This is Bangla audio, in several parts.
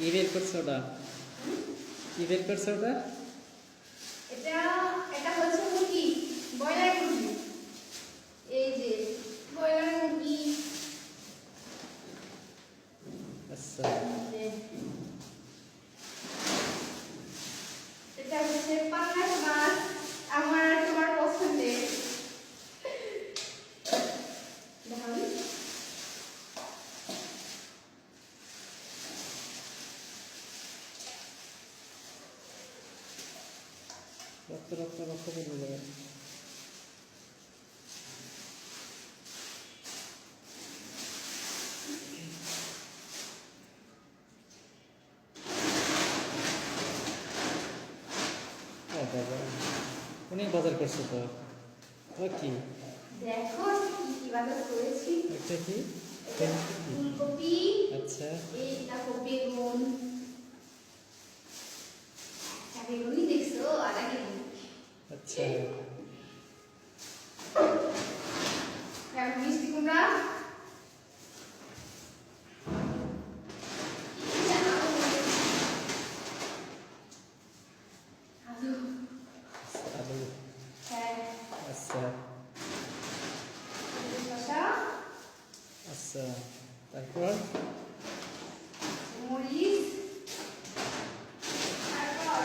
কি বের করছো ওটা? কি বের করছো ওটা? এটা এটা হচ্ছে মুরগি, ব্রয়লার মুরগি। এই যে ব্রয়লার মুরগি। আচ্ছা এটা হচ্ছে পাঙ্গাস মাছ, আমার আর তোমার পছন্দের। ভাবি রক্ত রক্ত রক্ত বেরিয়ে যাবে। ও বাবা, অনেক বাজার করছো তো। ও কি? দেখো কি কি বাজার করেছি। এটা কি? এটা ফুলকপি, আচ্ছা এইটা বেগুন। একটা বেগুনই দেখছো, আধা কেজি। আচ্ছা এখন মিষ্টি কুমড়া, আলু। আলু। হ্যাঁ, আচ্ছা শসা, আচ্ছা, তারপর মরিচ, তারপর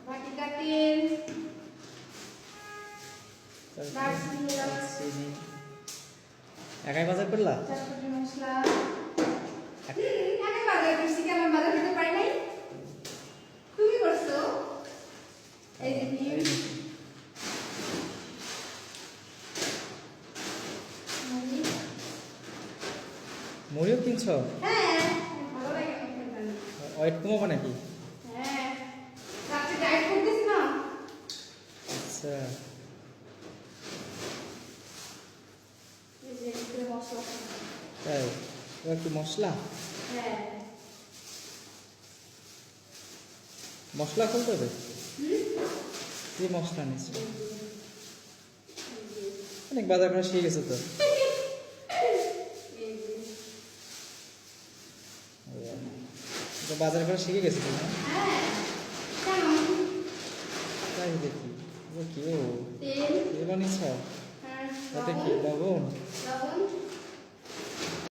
বাটিকা তেল, দারচিনি, এলাচ, চিনি। একাই বাজার করলা? চারপতি মশলা। আমি বাজার করছি, কেন বাজার করতে পারি নাই? তুমি করছো। এই যে ডিম, মরিচ। মুড়িও কিনছো? হ্যাঁ, ভালো লাগে আমার খেতে। ওয়েট কমাবো নাকি? হ্যাঁ, রাতে ডায়েট করতেছি না। আচ্ছা এই যে ভিতরে মশলা। তাই, এবার কি মশলা? হ্যাঁ। মশলা খুলতে হবে? হুম? কি মশলা নিচ্ছ? এই যে। অনেক বাজার করা শিখে গেছে তো। এই যে। তো বাজার করা শিখে গেছে তো না? হ্যাঁ, কেন? তাই দেখি। ও কি ও? তেল। তেলও নিচ্ছ? হ্যাঁ, ওটা কি লবণ। লবণ? লবণ,